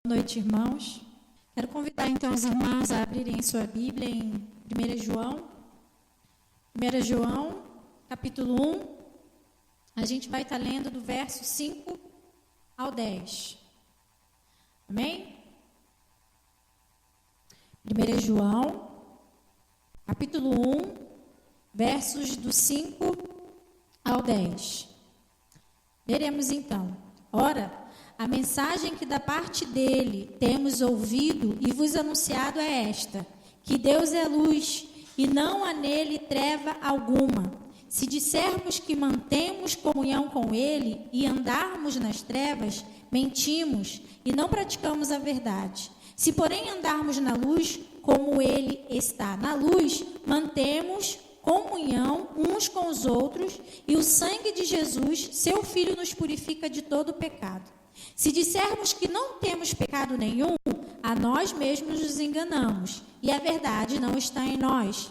noite, irmãos. Quero convidar então os irmãos a abrirem sua Bíblia em 1 João. 1 João, capítulo 1. A gente vai estar lendo do verso 5 ao 10. Amém? 1 João, capítulo 1, versos do 5 ao 10. Veremos então. Ora, a mensagem que da parte dele temos ouvido e vos anunciado é esta: que Deus é luz e não há nele treva alguma. Se dissermos que mantemos comunhão com ele e andarmos nas trevas, mentimos e não praticamos a verdade. Se, porém, andarmos na luz, como ele está na luz, mantemos comunhão uns com os outros, e o sangue de Jesus, seu Filho, nos purifica de todo pecado. Se dissermos que não temos pecado nenhum, a nós mesmos nos enganamos, e a verdade não está em nós.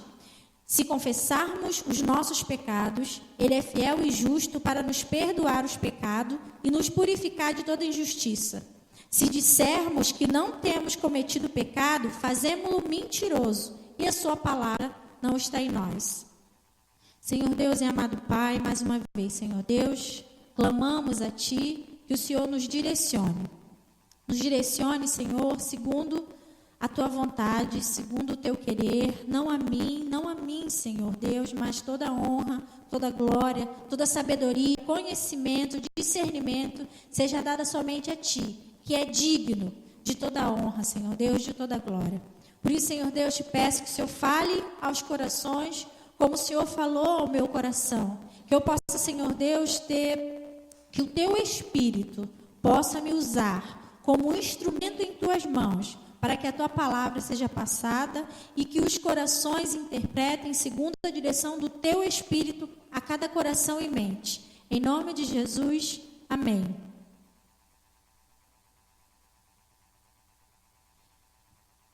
Se confessarmos os nossos pecados, ele é fiel e justo para nos perdoar os pecados e nos purificar de toda injustiça. Se dissermos que não temos cometido pecado, fazemo-lo mentiroso, e a sua palavra não está em nós. Senhor Deus e amado Pai, mais uma vez, Senhor Deus, clamamos a Ti que o Senhor nos direcione. Nos direcione, Senhor, segundo a Tua vontade, segundo o Teu querer, não a mim, Senhor Deus, mas toda a honra, toda a glória, toda a sabedoria, conhecimento, discernimento, seja dada somente a Ti, que é digno de toda a honra, Senhor Deus, de toda a glória. Por isso, Senhor Deus, te peço que o Senhor fale aos corações, como o Senhor falou ao meu coração. Que eu possa, Senhor Deus, que o Teu Espírito possa me usar como um instrumento em Tuas mãos, para que a Tua palavra seja passada e que os corações interpretem segundo a direção do Teu Espírito a cada coração e mente. Em nome de Jesus, amém.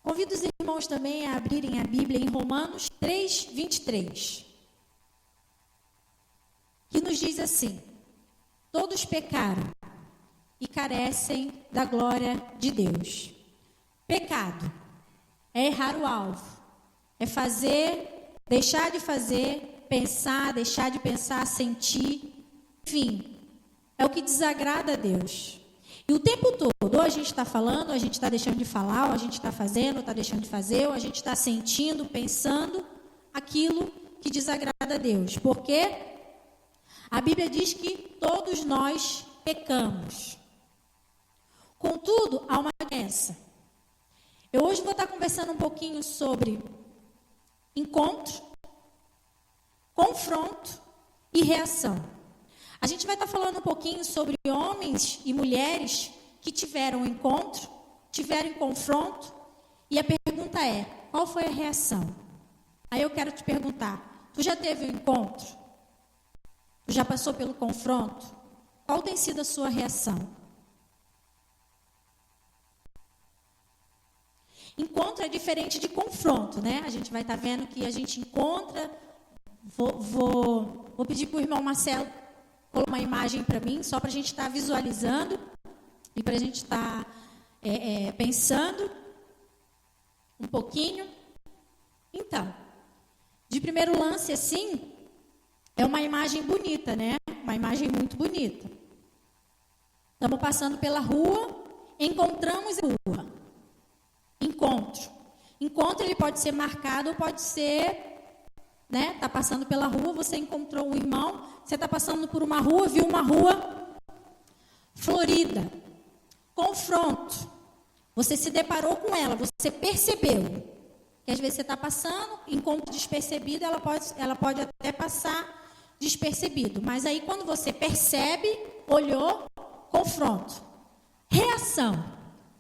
Convido os irmãos também a abrirem a Bíblia em Romanos 3, 23. Que nos diz assim: todos pecaram e carecem da glória de Deus. Pecado é errar o alvo, é fazer, deixar de fazer, pensar, deixar de pensar, sentir, enfim, é o que desagrada a Deus. E o tempo todo, ou a gente está falando, ou a gente está deixando de falar, ou a gente está fazendo, ou está deixando de fazer, ou a gente está sentindo, pensando aquilo que desagrada a Deus. Porque a Bíblia diz que todos nós pecamos. Contudo, há uma diferença. Eu hoje vou estar conversando um pouquinho sobre encontro, confronto e reação. A gente vai estar falando um pouquinho sobre homens e mulheres que tiveram encontro, tiveram confronto, e a pergunta é: qual foi a reação? Aí eu quero te perguntar: tu já teve um encontro? Tu já passou pelo confronto? Qual tem sido a sua reação? Encontro é diferente de confronto, né? A gente vai estar vendo que a gente encontra. Vou pedir para o irmão Marcelo colocar uma imagem para mim, só para a gente estar visualizando e para a gente estar pensando um pouquinho. Então, de primeiro lance, assim, é uma imagem bonita, né? Uma imagem muito bonita. Estamos passando pela rua, encontramos a rua. Encontro. Encontro, ele pode ser marcado ou pode ser, né? Está passando pela rua, você encontrou um irmão, você está passando por uma rua, viu uma rua florida. Confronto. Você se deparou com ela, você percebeu. Que às vezes você está passando, encontro despercebido, ela pode até passar despercebido. Mas aí quando você percebe, olhou, confronto. Reação.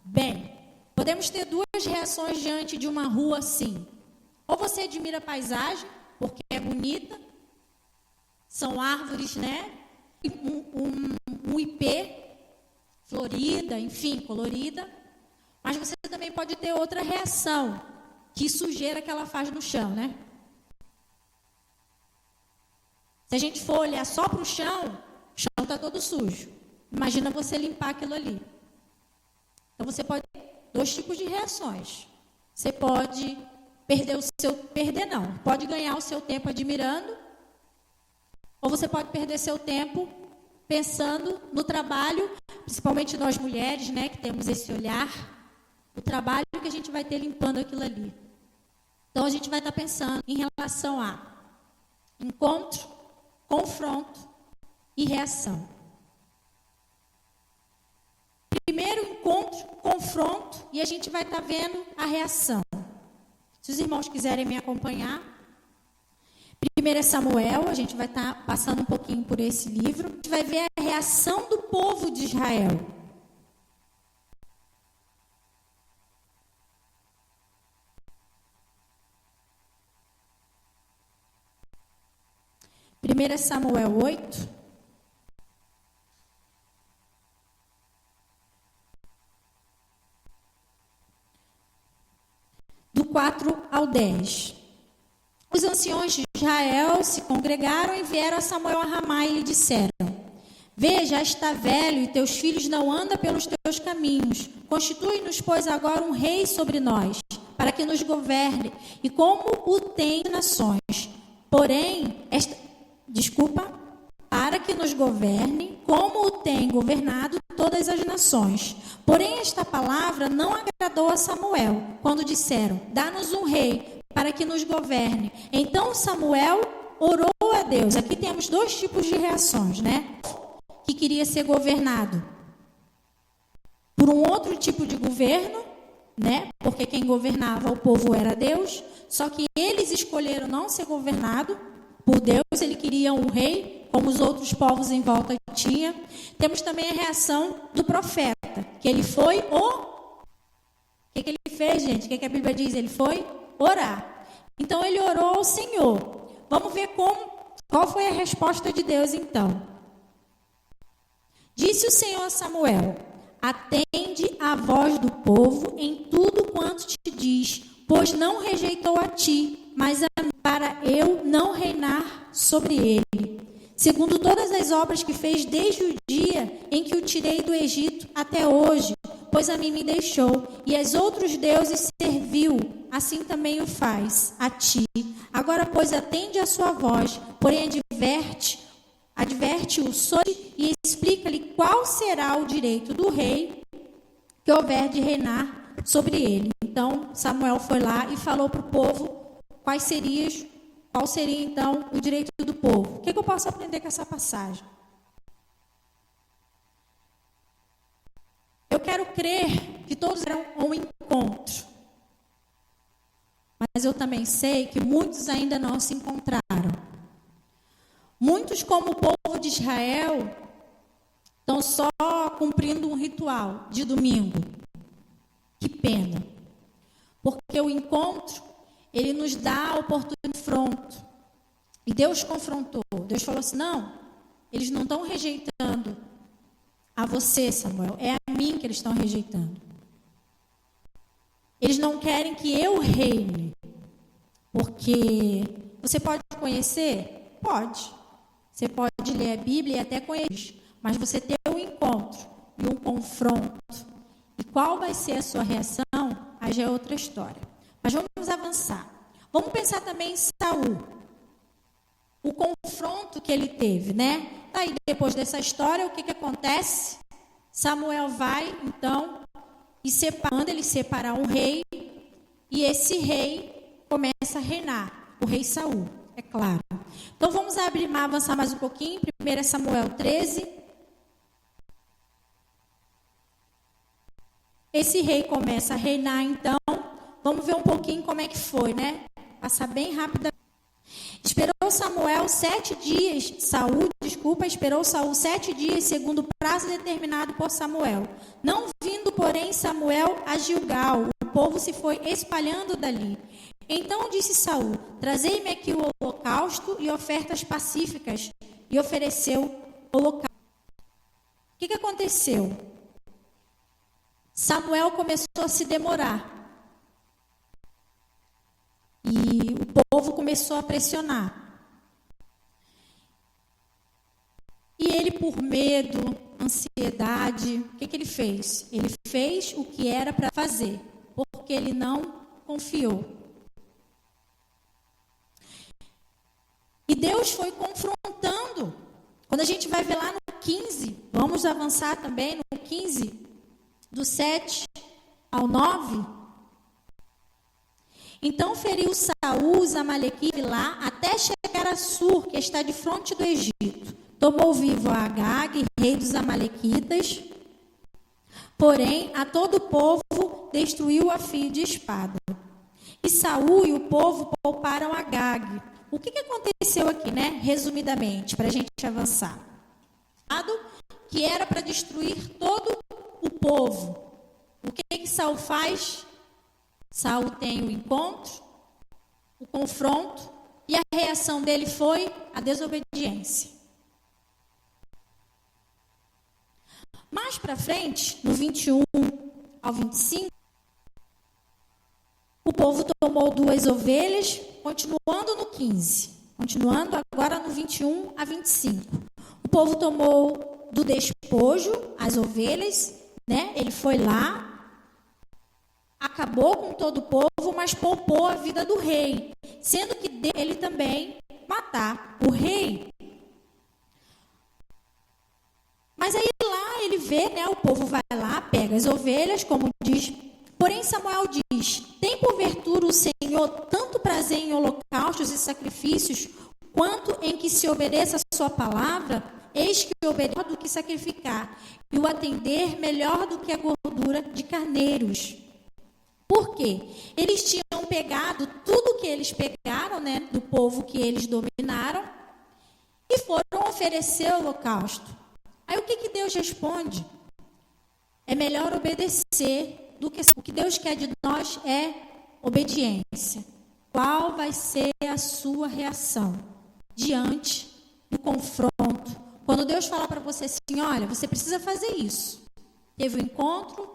Bem, podemos ter duas reações diante de uma rua assim. Ou você admira a paisagem, porque é bonita, são árvores, né? Um ipê, florida, enfim, colorida. Mas você também pode ter outra reação, que sujeira que ela faz no chão, né? Se a gente for olhar só para o chão está todo sujo. Imagina você limpar aquilo ali. Então você pode ter dois tipos de reações. Você pode pode ganhar o seu tempo admirando, ou você pode perder seu tempo pensando no trabalho, principalmente nós mulheres, né, que temos esse olhar, o trabalho que a gente vai ter limpando aquilo ali. Então a gente vai estar pensando em relação a encontro, confronto e reação. Primeiro encontro, confronto, e a gente vai estar vendo a reação. Se os irmãos quiserem me acompanhar, 1 Samuel, a gente vai estar passando um pouquinho por esse livro, a gente vai ver a reação do povo de Israel. Primeira Samuel 8. Do 4 ao 10. Os anciões de Israel se congregaram e vieram a Samuel a Ramá e lhe disseram: Veja, está velho e teus filhos não andam pelos teus caminhos. Constitui-nos, pois, agora um rei sobre nós, para que nos governe, e como o tem nações. Porém, para que nos governe, como o tem governado todas as nações. Porém, esta palavra não agradou a Samuel, quando disseram: Dá-nos um rei, para que nos governe. Então Samuel orou a Deus. Aqui temos dois tipos de reações, né? Que queria ser governado por um outro tipo de governo, né? Porque quem governava o povo era Deus. Só que eles escolheram não ser governado por Deus. Ele queria um rei, como os outros povos em volta tinham. Temos também a reação do profeta, que ele foi O que ele fez, gente? O que a Bíblia diz? Ele foi orar. Então ele orou ao Senhor. Vamos ver qual foi a resposta de Deus então. Disse o Senhor a Samuel: Atende à voz do povo em tudo quanto te diz, pois não rejeitou a ti, mas a mim, para eu não reinar sobre ele, segundo todas as obras que fez desde o dia em que o tirei do Egito até hoje, pois a mim me deixou, e aos outros deuses serviu, assim também o faz a ti. Agora, pois, atende a sua voz, porém adverte-o e explica-lhe qual será o direito do rei que houver de reinar sobre ele. Então, Samuel foi lá e falou para o povo qual seria então o direito do povo. O que eu posso aprender com essa passagem? Eu quero crer que todos eram um encontro. Mas eu também sei que muitos ainda não se encontraram. Muitos, como o povo de Israel, estão só cumprindo um ritual de domingo. Que pena. Porque o encontro, ele nos dá a oportunidade de confronto. E Deus confrontou. Deus falou assim: não, eles não estão rejeitando a você, Samuel, é a mim que eles estão rejeitando. Eles não querem que eu reine. Porque você pode conhecer? Pode. Você pode ler a Bíblia e até conhecer. Mas você ter um encontro e um confronto, e qual vai ser a sua reação, aí já é outra história. Mas vamos avançar. Vamos pensar também em Saul. O confronto que ele teve, né? Aí, depois dessa história, o que acontece? Samuel vai, então, e manda ele separar um rei, e esse rei começa a reinar, o rei Saul, é claro. Então, vamos avançar mais um pouquinho, 1 Samuel 13. Esse rei começa a reinar, então, vamos ver um pouquinho como é que foi, né? Passar bem rápido. Esperou Saul 7 dias, segundo o prazo determinado por Samuel. Não vindo, porém, Samuel a Gilgal, o povo se foi espalhando dali. Então disse Saul: Trazei-me aqui o holocausto e ofertas pacíficas. E ofereceu o holocausto. O que aconteceu? Samuel começou a se demorar. E o povo começou a pressionar. E ele, por medo, ansiedade. O que ele fez? Ele fez o que era para fazer, porque ele não confiou. E Deus foi confrontando. Quando a gente vai ver lá no 15, vamos avançar também no 15, do 7 ao 9. Então feriu Saul os amalequitas lá até chegar a Sur, que está de frente do Egito. Tomou vivo a Agag, rei dos amalequitas. Porém, a todo o povo destruiu a fio de espada. E Saul e o povo pouparam Agag. O que aconteceu aqui, né? Resumidamente, para a gente avançar. Que era para destruir todo o povo. O que Saul faz? Saul tem o encontro, o confronto, e a reação dele foi a desobediência. Mais para frente, no 21 ao 25, o povo tomou 2 ovelhas, continuando no 15, continuando agora no 21 a 25. O povo tomou do despojo as ovelhas, né? Ele foi lá, acabou com todo o povo, mas poupou a vida do rei, sendo que ele também matar o rei. Mas aí lá ele vê, né, o povo vai lá, pega as ovelhas, como diz. Porém Samuel diz: tem porventura o Senhor tanto prazer em holocaustos e sacrifícios, quanto em que se obedeça a sua palavra? Eis que obedecer do que sacrificar, e o atender melhor do que a gordura de carneiros. Por quê? Eles tinham pegado tudo que eles pegaram, né, do povo que eles dominaram, e foram oferecer o holocausto. Aí o que Deus responde? É melhor obedecer do que o que Deus quer de nós é obediência. Qual vai ser a sua reação diante do confronto? Quando Deus fala para você assim, olha, você precisa fazer isso. Teve o encontro,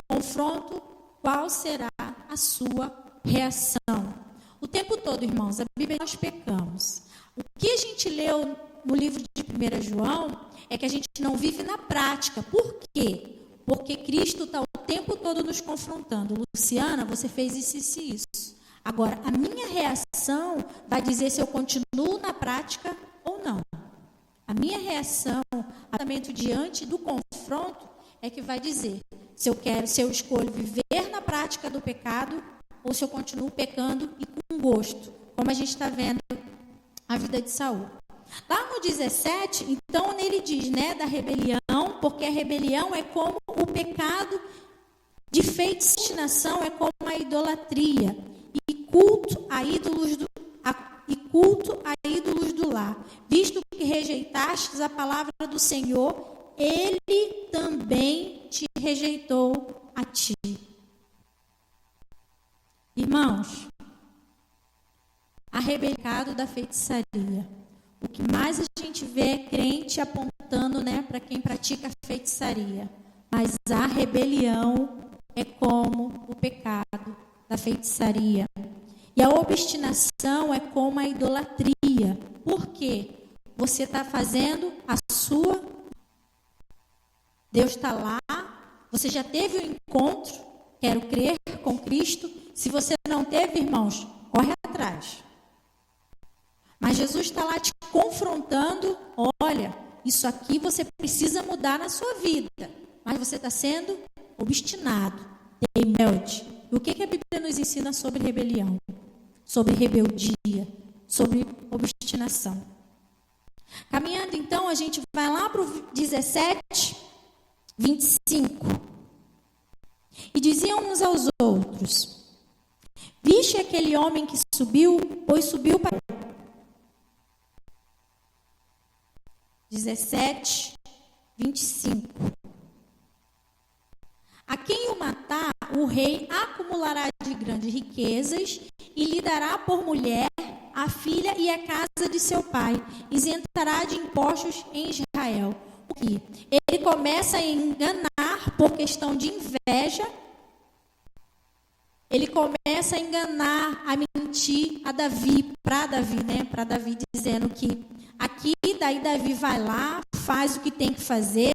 confronto, qual será a sua reação? O tempo todo, irmãos, a Bíblia nós pecamos. O que a gente leu no livro de 1 João é que a gente não vive na prática. Por quê? Porque Cristo está o tempo todo nos confrontando. Luciana, você fez isso e isso. Agora, a minha reação vai dizer se eu continuo na prática ou não. A minha reação, diante do confronto, é que vai dizer se eu escolho viver na prática do pecado ou se eu continuo pecando e com gosto, como a gente está vendo a vida de Saul. Lá no 17, então, ele diz, né, da rebelião, porque a rebelião é como o pecado de feitiçação, é como a idolatria e culto a ídolos do lar. Visto que rejeitastes a palavra do Senhor, ele também te rejeitou a ti. Irmãos, a rebelião da feitiçaria. O que mais a gente vê é crente apontando, né, para quem pratica a feitiçaria. Mas a rebelião é como o pecado da feitiçaria. E a obstinação é como a idolatria. Por quê? Você está fazendo a sua... Deus está lá, você já teve o encontro, quero crer com Cristo. Se você não teve, irmãos, corre atrás. Mas Jesus está lá te confrontando, olha, isso aqui você precisa mudar na sua vida. Mas você está sendo obstinado, rebelde. E o que a Bíblia nos ensina sobre rebelião? Sobre rebeldia, sobre obstinação. Caminhando então, a gente vai lá para o 17, 25. E diziam uns aos outros: viste aquele homem que subiu, pois subiu para... 17, 25. A quem o matar, o rei acumulará de grandes riquezas e lhe dará por mulher a filha e a casa de seu pai, isentará de impostos em Israel. O que? Ele começa a enganar por questão de inveja. Ele começa a enganar, a mentir a Davi, para Davi, né? Para Davi, dizendo que aqui, daí Davi vai lá, faz o que tem que fazer,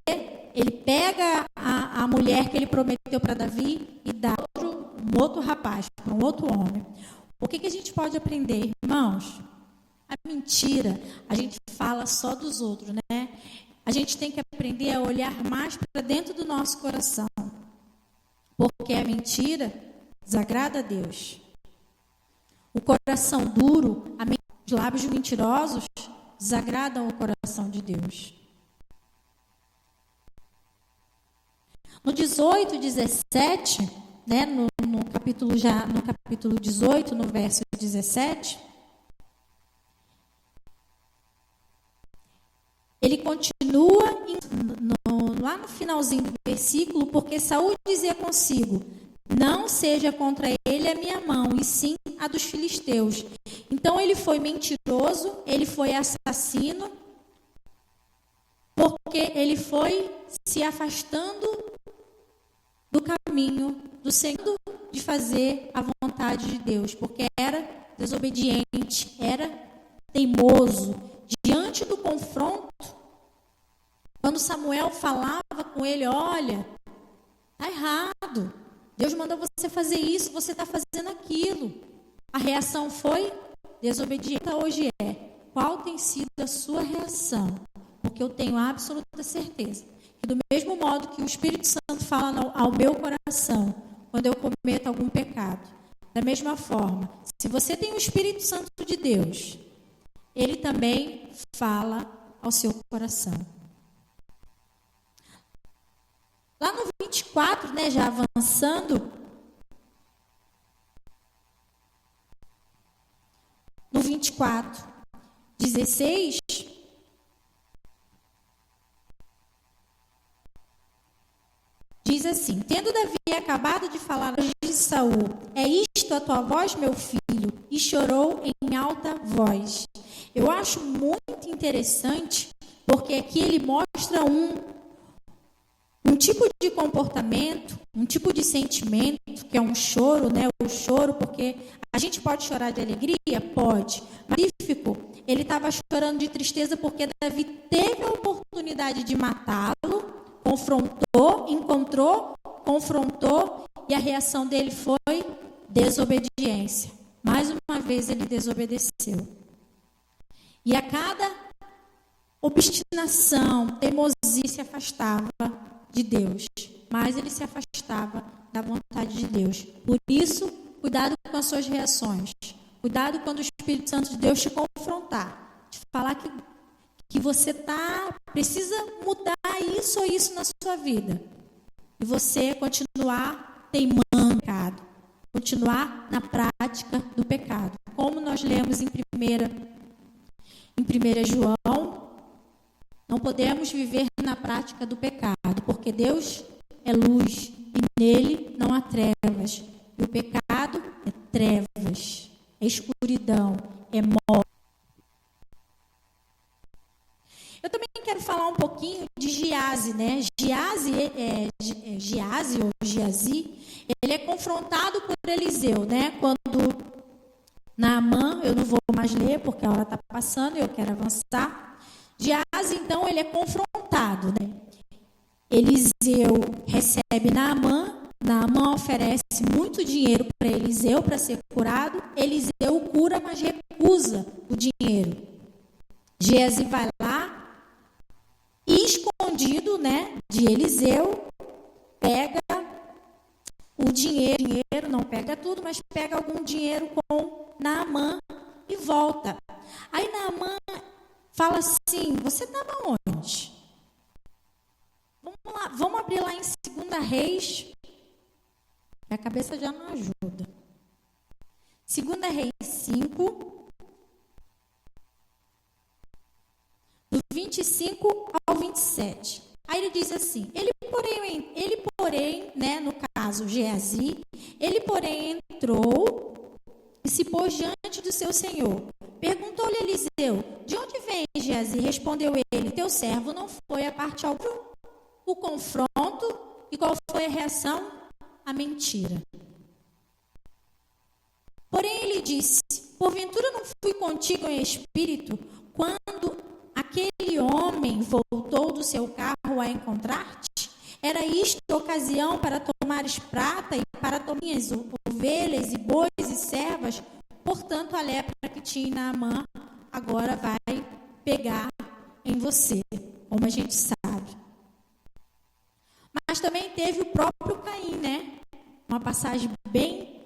ele pega a mulher que ele prometeu para Davi e dá um outro rapaz, para um outro homem. O que a gente pode aprender, irmãos? A mentira, a gente fala só dos outros, né? A gente tem que aprender a olhar mais para dentro do nosso coração. Porque a mentira desagrada a Deus. O coração duro, os lábios mentirosos, desagradam o coração de Deus. No 18, 17, né, no capítulo 18, no verso 17, ele continua lá no finalzinho do versículo, porque Saul dizia consigo: não seja contra ele a minha mão, e sim a dos filisteus. Então ele foi mentiroso, ele foi assassino, porque ele foi se afastando do caminho do Senhor, de fazer a vontade de Deus, porque era desobediente, era teimoso. Diante do confronto, quando Samuel falava com ele: olha, está errado, Deus mandou você fazer isso, você está fazendo aquilo. A reação foi desobediência. Hoje é: qual tem sido a sua reação? Porque eu tenho absoluta certeza que do mesmo modo que o Espírito Santo fala ao meu coração quando eu cometo algum pecado, da mesma forma, se você tem o Espírito Santo de Deus, ele também fala ao seu coração. Lá no 24, né, já avançando, no 24, 16, diz assim: tendo Davi acabado de falar de Saul, é isto a tua voz, meu filho? E chorou em alta voz. Eu acho muito interessante, porque aqui ele mostra um tipo de comportamento, um tipo de sentimento, que é um choro, né? O choro, porque a gente pode chorar de alegria? Pode. Magnífico, ele estava chorando de tristeza porque Davi teve a oportunidade de matá-lo, confrontou, e a reação dele foi desobediência. Mais uma vez ele desobedeceu. E a cada obstinação, teimosia, se afastava de Deus, mas ele se afastava da vontade de Deus. Por isso, cuidado com as suas reações. Cuidado quando o Espírito Santo de Deus te confrontar, te falar que você precisa mudar isso ou isso na sua vida. E você continuar teimando no pecado, continuar na prática do pecado. Como nós lemos em 1 João, não podemos viver na prática do pecado, porque Deus é luz e nele não há trevas. E o pecado é trevas, é escuridão, é morte. Eu também quero falar um pouquinho de Giazi, né? Giazi, ele é confrontado por Eliseu, né? Quando Naamã, eu não vou mais ler porque a hora está passando e eu quero avançar. Giazi, então, ele é confrontado, né? Eliseu recebe Naamã oferece muito dinheiro para Eliseu para ser curado. Eliseu o cura, mas recusa o dinheiro. Giazi vai lá, e escondido, né, de Eliseu, pega o dinheiro, não pega tudo, mas pega algum dinheiro com Naamã e volta. Aí Naamã fala assim: você estava onde? Vamos lá, vamos abrir lá em 2 Reis, a cabeça já não ajuda. 2 Reis 5, do 25 ao 27. Aí ele diz assim: ele porém, né, no caso Geazi, ele porém entrou e se pôs diante do seu senhor. Perguntou-lhe Eliseu: de onde vem, Geazi? Respondeu ele: teu servo não foi a parte alguma. O confronto, e qual foi a reação? A mentira. Porém ele disse: porventura não fui contigo em espírito quando aquele homem voltou do seu carro a encontrar-te? Era isto ocasião para tomares prata e para tomares ovelhas e bois e servas? Portanto, a lepra que tinha em Naamã agora vai pegar em você, como a gente sabe. Mas também teve o próprio Caim, né? Uma passagem bem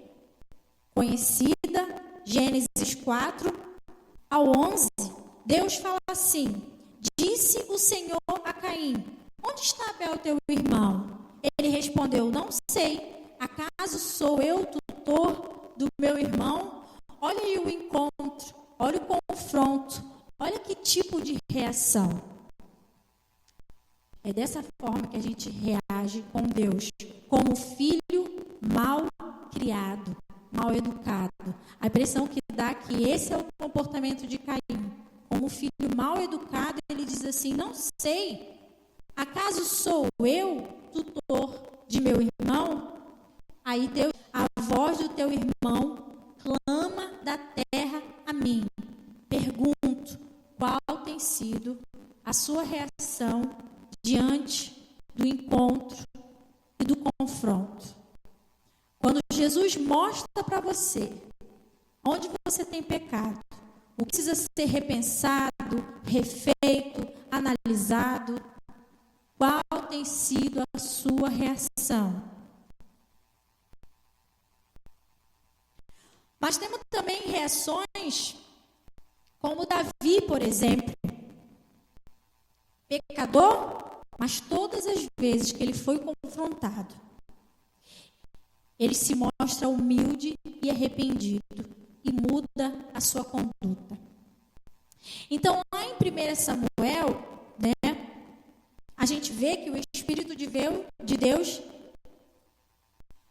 conhecida, Gênesis 4 ao 11. Deus fala assim: disse o Senhor a Caim: onde está Abel, teu irmão? Ele respondeu: não sei. Acaso sou eu tutor do meu irmão? Olha aí o encontro, olha o confronto, olha que tipo de reação. É dessa forma que a gente reage com Deus, como filho mal criado, mal educado. A impressão que dá é que esse é o comportamento de Caim. Como filho mal educado, ele diz assim: não sei, acaso sou eu tutor de meu irmão? Aí Deus, a voz do teu irmão clama da terra a mim. Pergunto, qual tem sido a sua reação diante do encontro e do confronto? Quando Jesus mostra para você onde você tem pecado, o que precisa ser repensado, refeito, analisado, qual tem sido a sua reação? Mas temos também reações como Davi, por exemplo. Pecador, mas todas as vezes que ele foi confrontado, ele se mostra humilde e arrependido e muda a sua conduta. Então, lá em 1 Samuel, né, a gente vê que o Espírito de Deus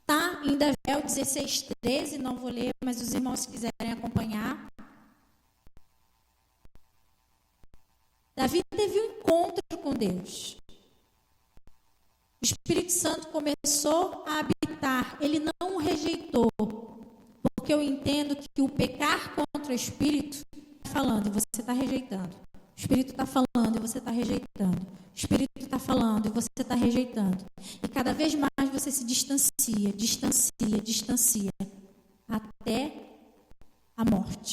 está em Davi 16:13, não vou ler, mas os irmãos, se quiserem acompanhar. Davi teve um encontro com Deus. O Espírito Santo começou a habitar, ele não o rejeitou, porque eu entendo que o pecar contra o Espírito está falando e você está rejeitando. O Espírito está falando e você está rejeitando. O Espírito está falando e você está rejeitando. E cada vez mais você se distancia, até a morte.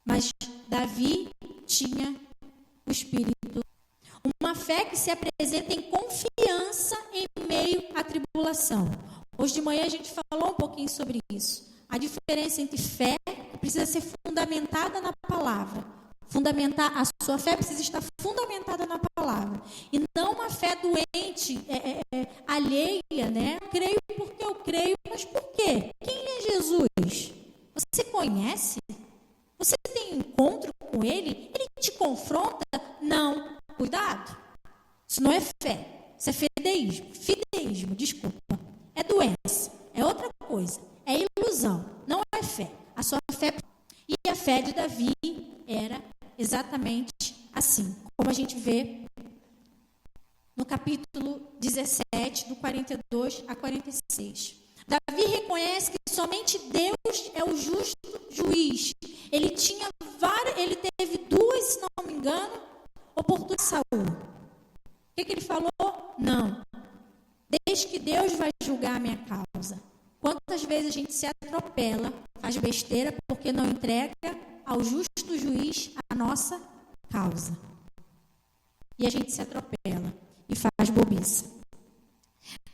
Mas Davi tinha o Espírito. Uma fé que se apresenta em confiança em meio à tribulação. Hoje de manhã a gente falou um pouquinho sobre isso. A diferença entre fé, que precisa ser fundamentada na palavra. A sua fé precisa estar fundamentada na palavra. E não uma fé doente, alheia, né? Creio porque eu creio, mas por quê? Quem é Jesus? Você conhece? Você tem encontro com ele? Ele te confronta? Não. Cuidado. Isso não é fé. Isso é fideísmo. Fideísmo, desculpa. É doença. É outra coisa. É ilusão. Não é fé. A sua fé... E a fé de Davi era exatamente assim. Como a gente vê no capítulo 17, do 42 a 46. Davi reconhece que somente Deus é o justo juiz. Ele teve duas, se não me engano, oportunidades de Saul. O que ele falou? Não. Desde que Deus vai julgar a minha causa. Quantas vezes a gente se atropela, faz besteira, porque não entrega ao justo juiz a nossa causa. E a gente se atropela e faz bobiça.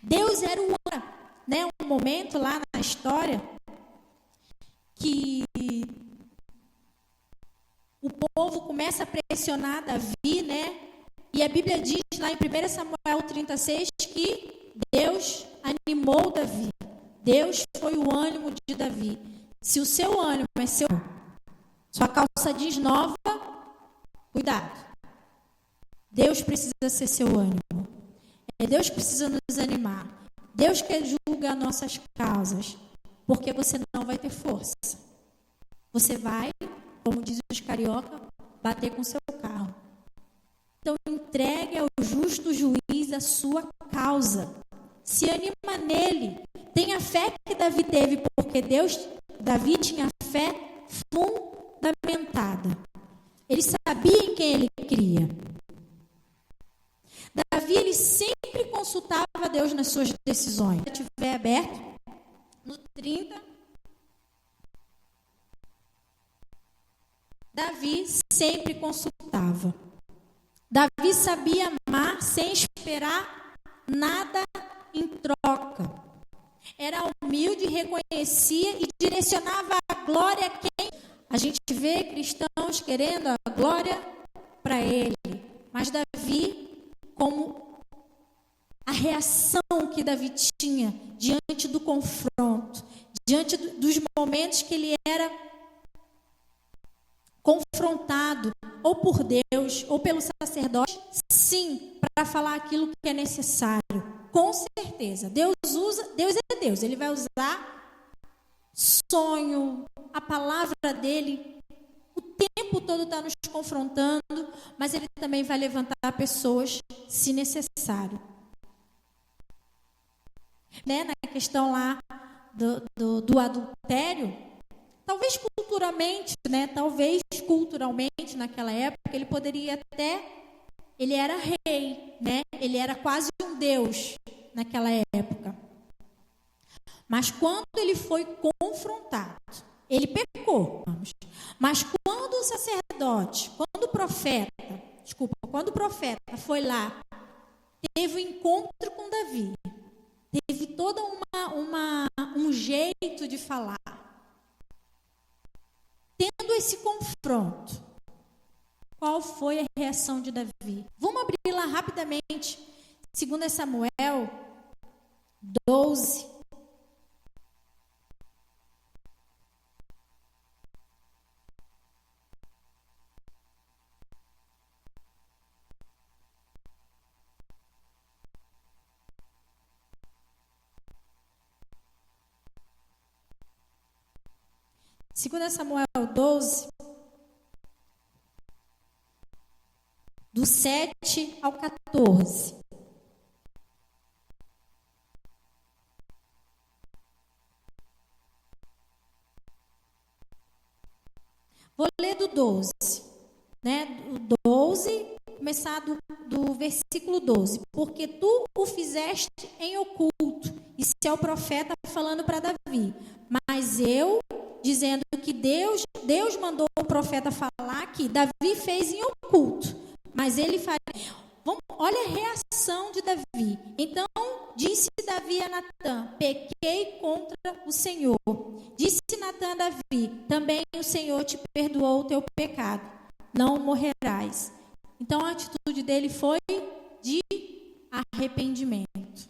Deus era um momento lá na história que o povo começa a pressionar Davi, né? E a Bíblia diz lá em 1 Samuel 36 que Deus animou Davi. Deus foi o ânimo de Davi. Se o seu ânimo é sua calça jeans nova, cuidado. Deus precisa ser seu ânimo. Deus precisa nos animar. Deus que julga as nossas causas, porque você não vai ter força. Você vai, como diz os carioca, bater com seu carro. Então entregue ao justo juiz a sua causa. Se anima nele. Tenha fé que Davi teve, porque Davi tinha fé fundamentada. Ele sabia em quem ele cria. nas suas decisões. Se estiver aberto, no 30, Davi sempre consultava. Davi sabia amar sem esperar nada em troca. Era humilde, reconhecia e direcionava a glória a quem? A gente vê cristãos querendo a glória para ele. Mas Davi, como a reação que Davi tinha diante do confronto, diante dos momentos que ele era confrontado, ou por Deus, ou pelo sacerdote, sim, para falar aquilo que é necessário. Com certeza, Deus é Deus, Ele vai usar sonho, a palavra dEle, o tempo todo está nos confrontando, mas Ele também vai levantar pessoas, se necessário. Né, na questão lá do adultério, talvez culturalmente, naquela época, ele poderia ele era rei, né? Ele era quase um deus naquela época. Mas quando ele foi confrontado, ele pecou. Mas quando o sacerdote, quando o profeta foi lá, teve um encontro com Davi, teve todo um jeito de falar, tendo esse confronto, qual foi a reação de Davi? Vamos abrir lá rapidamente, 2 Samuel 12. Segunda Samuel 12, do 7 ao 14. Vou ler do 12, né? Do 12, começar do versículo 12. Porque tu o fizeste em oculto, isso é o profeta falando para Davi. Mas eu, dizendo que Deus mandou o profeta falar que Davi fez em oculto, mas ele faria. Olha a reação de Davi. Então disse Davi a Natã: pequei contra o Senhor. Disse Natã a Davi: também o Senhor te perdoou o teu pecado, não morrerás. Então a atitude dele foi de arrependimento.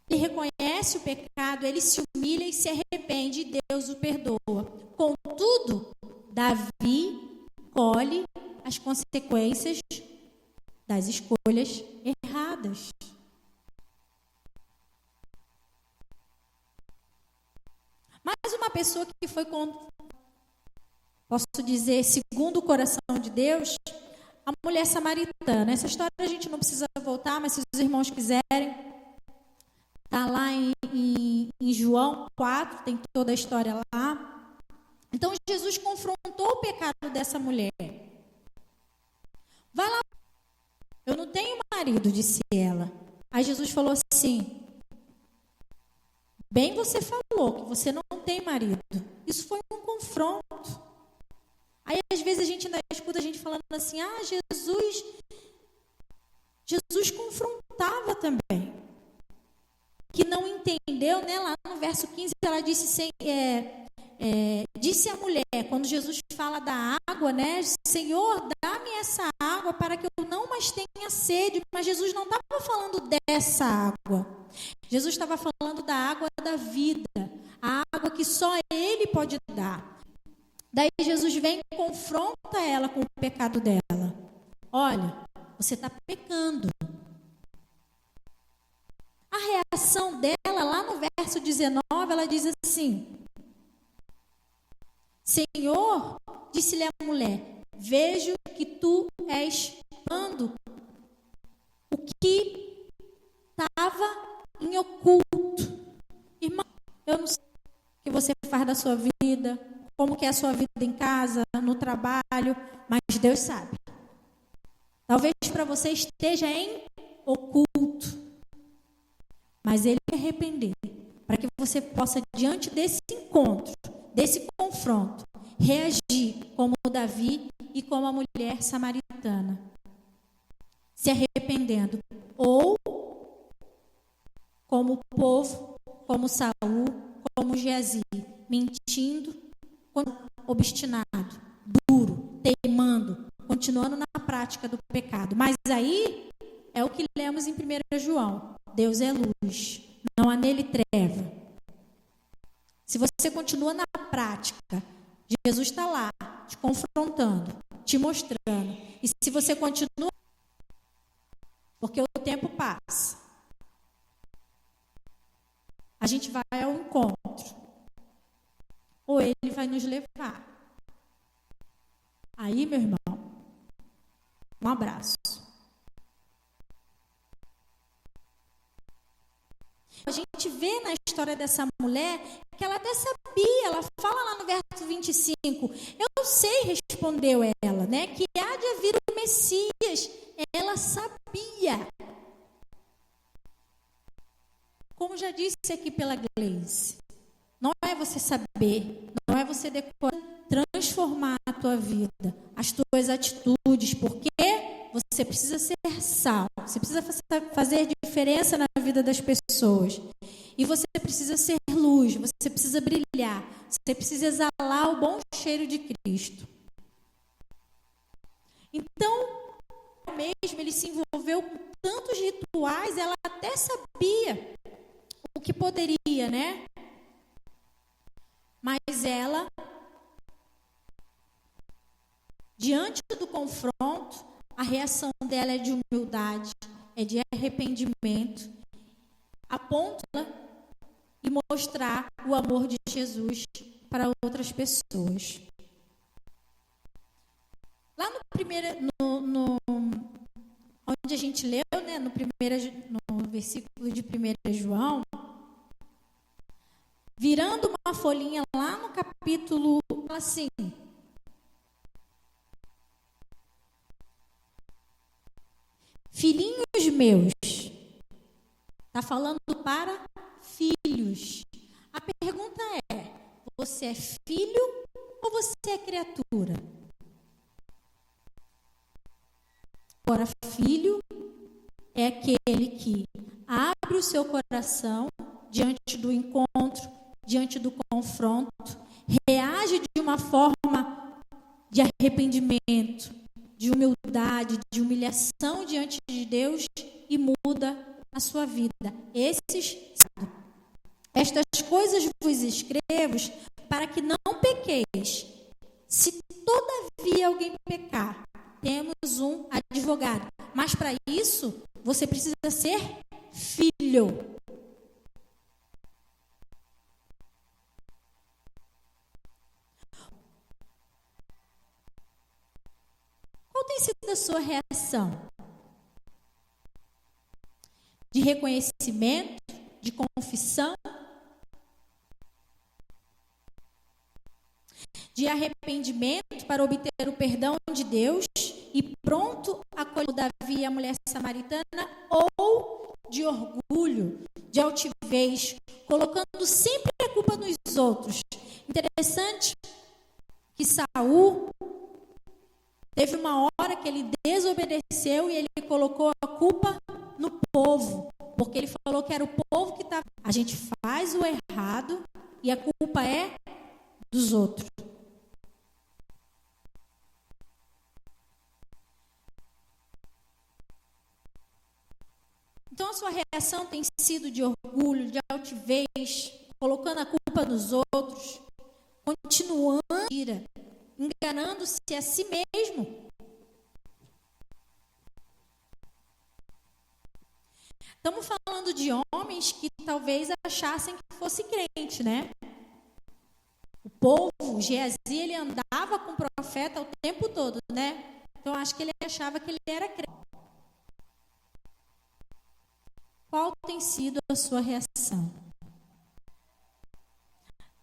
Ele reconhece o pecado, ele se humilha e se arrepende, e Deus o perdoa. Contudo, Davi colhe as consequências das escolhas erradas. Mais uma pessoa que foi, posso dizer, segundo o coração de Deus, a mulher samaritana. Essa história a gente não precisa voltar, mas se os irmãos quiserem, está lá em João 4, tem toda a história lá. Então Jesus confrontou o pecado dessa mulher. Vai lá. Eu não tenho marido, disse ela. Aí Jesus falou assim: bem você falou que você não tem marido. Isso foi um confronto. Aí às vezes a gente ainda escuta a gente falando assim: Jesus confrontava também. Que não entendeu, né? Lá no verso 15 ela disse, disse a mulher, quando Jesus fala da água, né? Senhor, dá-me essa água para que eu não mais tenha sede. Mas Jesus não estava falando dessa água. Jesus estava falando da água da vida, a água que só Ele pode dar. Daí Jesus vem e confronta ela com o pecado dela. Olha, você está pecando. A reação dela, lá no verso 19, ela diz assim: Senhor, disse-lhe a mulher, vejo que tu és pando o que estava em oculto. Irmão, eu não sei o que você faz da sua vida, como que é a sua vida em casa, no trabalho, mas Deus sabe. Talvez para você esteja em oculto. mas ele arrepender, para que você possa, diante desse encontro, desse confronto, reagir como Davi e como a mulher samaritana, se arrependendo, ou como o povo, como Saul, como Geazi, mentindo, obstinado, duro, teimando, continuando na prática do pecado. Mas aí é o que lemos em 1 João: Deus é luz, não há nele treva. Se você continua na prática, Jesus está lá, te confrontando, te mostrando. E se você continua, porque o tempo passa, a gente vai ao encontro, ou ele vai nos levar. Aí, meu irmão, um abraço. A gente vê na história dessa mulher que ela até sabia, ela fala lá no verso 25, eu sei, respondeu ela, né, que há de vir o Messias. Ela sabia. Como já disse aqui pela Gleice, não é você saber, não é você decorar, transformar a tua vida, as tuas atitudes, porque você precisa ser sal, você precisa fazer diferença na vida das pessoas. E você precisa ser luz, você precisa brilhar, você precisa exalar o bom cheiro de Cristo. Então, mesmo ele se envolveu com tantos rituais, ela até sabia o que poderia, né? Mas ela, diante do confronto, a reação dela é de humildade, é de arrependimento, a ponto de mostrar o amor de Jesus para outras pessoas. Lá onde a gente leu, né, no versículo de 1 João, virando uma folhinha lá no capítulo, assim: filhinhos meus, está falando para filhos. A pergunta é: você é filho ou você é criatura? Agora, filho é aquele que abre o seu coração diante do encontro, diante do confronto, reage de uma forma de arrependimento, de humildade, de humilhação diante de Deus e muda a sua vida. Estas coisas vos escrevo para que não pequeis. Se todavia alguém pecar, temos um advogado. Mas para isso, você precisa ser filho. Qual tem sido a sua reação? De reconhecimento, de confissão, de arrependimento para obter o perdão de Deus e pronto a acolher Davi e a mulher samaritana, ou de orgulho, de altivez, colocando sempre a culpa nos outros? Interessante que Saul teve uma hora que ele desobedeceu e ele colocou a culpa no povo, porque ele falou que era o povo que estava. A gente faz o errado e a culpa é dos outros. Então a sua reação tem sido de orgulho, de altivez, colocando a culpa nos outros, continuando a ira, enganando-se a si mesmo. Estamos falando de homens que talvez achassem que fosse crente, né? O povo, Geazi, ele andava com o profeta o tempo todo, né? Então acho que ele achava que ele era crente. Qual tem sido a sua reação?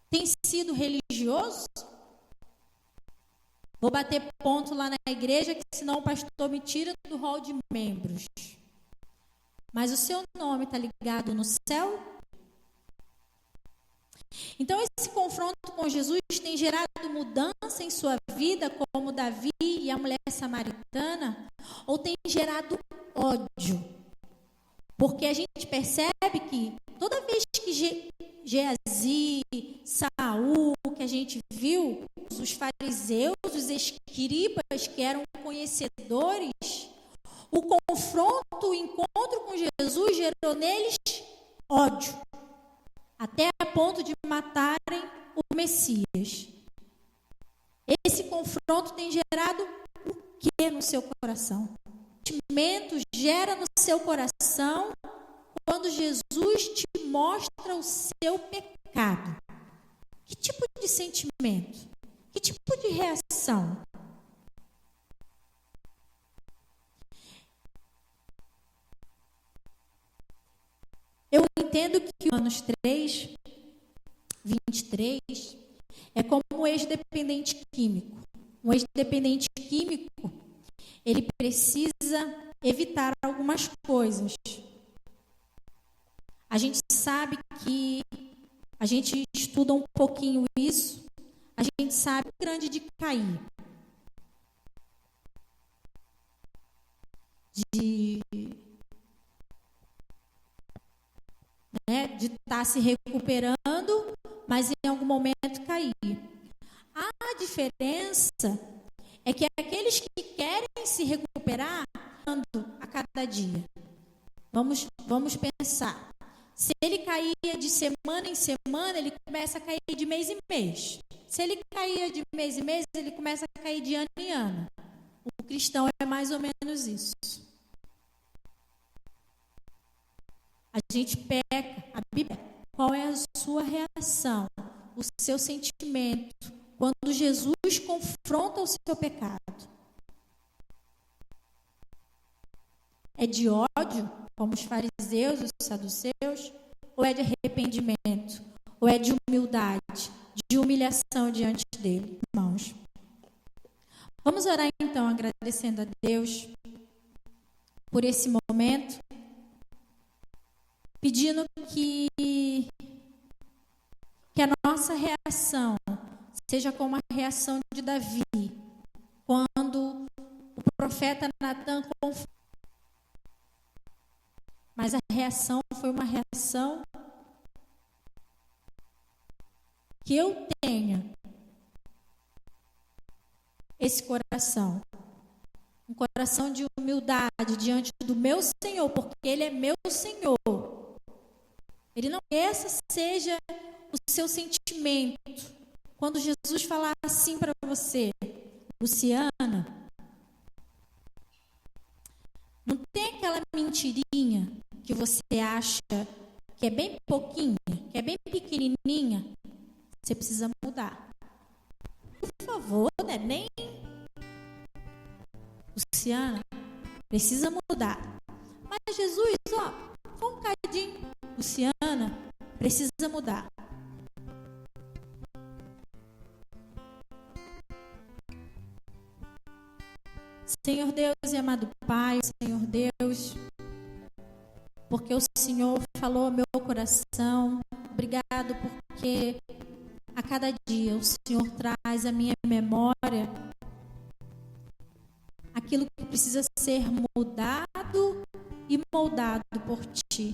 Tem sido religioso? Vou bater ponto lá na igreja, que senão o pastor me tira do rol de membros. mas o seu nome está ligado no céu? Então, esse confronto com Jesus tem gerado mudança em sua vida, como Davi e a mulher samaritana, ou tem gerado ódio? Porque a gente percebe que toda vez que Geazi, Saul, que a gente viu, os fariseus, os escribas, que eram conhecedores, o confronto, o encontro com Jesus gerou neles ódio, até a ponto de matarem o Messias. Esse confronto tem gerado o que no seu coração? O sentimento gera no seu coração quando Jesus te mostra o seu pecado. Que tipo de sentimento? Que tipo de reação? Eu entendo que Romanos 3, 23 é como um ex-dependente químico. Um ex-dependente químico, ele precisa evitar algumas coisas. A gente sabe que a gente estuda um pouquinho isso, a gente sabe o grande de cair. De estar se recuperando, mas em algum momento cair. A diferença é que aqueles que querem se recuperar a cada dia. Vamos pensar. Se ele caía de semana em semana, ele começa a cair de mês em mês. Se ele caía de mês em mês, ele começa a cair de ano em ano. O cristão é mais ou menos isso. A gente peca, a Bíblia. Qual é a sua reação, o seu sentimento, quando Jesus confronta o seu pecado? É de ódio, como os fariseus, os saduceus, ou é de arrependimento, ou é de humildade, de humilhação diante dele, irmãos? Vamos orar então, agradecendo a Deus por esse momento, pedindo que a nossa reação seja como a reação de Davi, quando o profeta Natan confrontou. Mas a reação foi uma reação que eu tenha esse coração, um coração de humildade diante do meu Senhor, porque Ele é meu Senhor. Ele não quer que esse seja o seu sentimento. Quando Jesus falar assim para você, Luciana, não tem aquela mentirinha que você acha que é bem pouquinha, que é bem pequenininha, você precisa mudar. Por favor, né? Nem Luciana, precisa mudar. Mas Jesus, só um cadinho. Luciana, precisa mudar. Senhor Deus e amado Pai, Senhor Deus, porque o Senhor falou ao meu coração. Obrigado porque a cada dia o Senhor traz à minha memória aquilo que precisa ser mudado e moldado por Ti.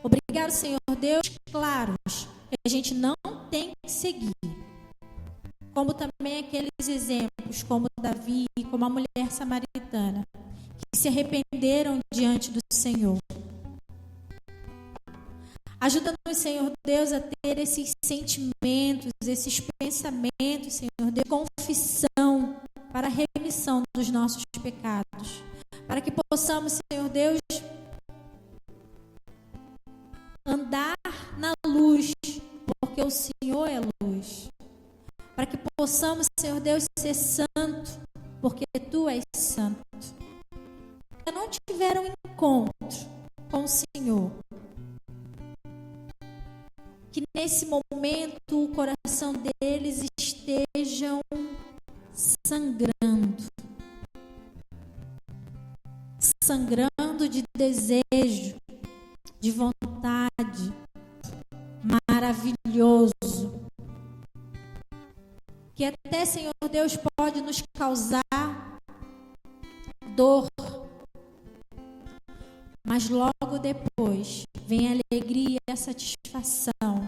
Obrigado, Senhor Deus, claros que a gente não tem que seguir. Como também aqueles exemplos, como Davi, como a mulher samaritana, que se arrependeram diante do Senhor. Ajuda-nos, Senhor Deus, a ter esses sentimentos, esses pensamentos, Senhor Deus, confissão para a remissão dos nossos pecados. Para que possamos, Senhor Deus, andar na luz, porque o Senhor é luz. Para que possamos, Senhor Deus, ser santo, porque Tu és santo. Se não tiveram encontro com o Senhor, que nesse momento o coração deles estejam sangrando de desejo maravilhoso, que até, Senhor Deus, pode nos causar dor, mas logo depois vem a alegria e a satisfação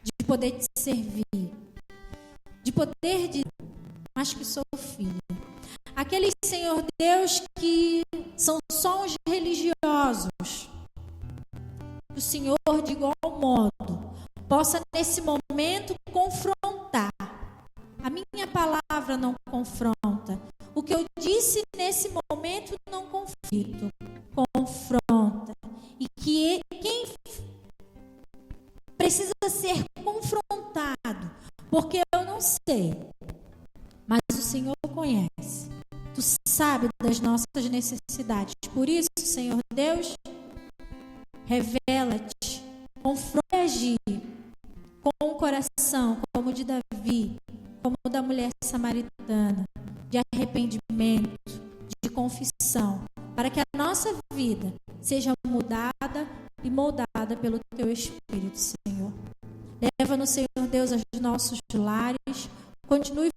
de poder te servir, de poder dizer, mas que sou filha. Aqueles, Senhor Deus, que são só os religiosos, o Senhor, de igual modo, possa nesse momento confrontar. A minha palavra não confronta. O que eu disse nesse momento não confronta. E que quem precisa ser confrontado, porque eu não sei, mas o Senhor conhece. Tu sabe das nossas necessidades. Por isso, Senhor Deus, revela-te, confronta e agir com o coração, como o de Davi, como o da mulher samaritana, de arrependimento, de confissão, para que a nossa vida seja mudada e moldada pelo Teu Espírito, Senhor. Leva-nos, Senhor Deus, aos nossos lares, continue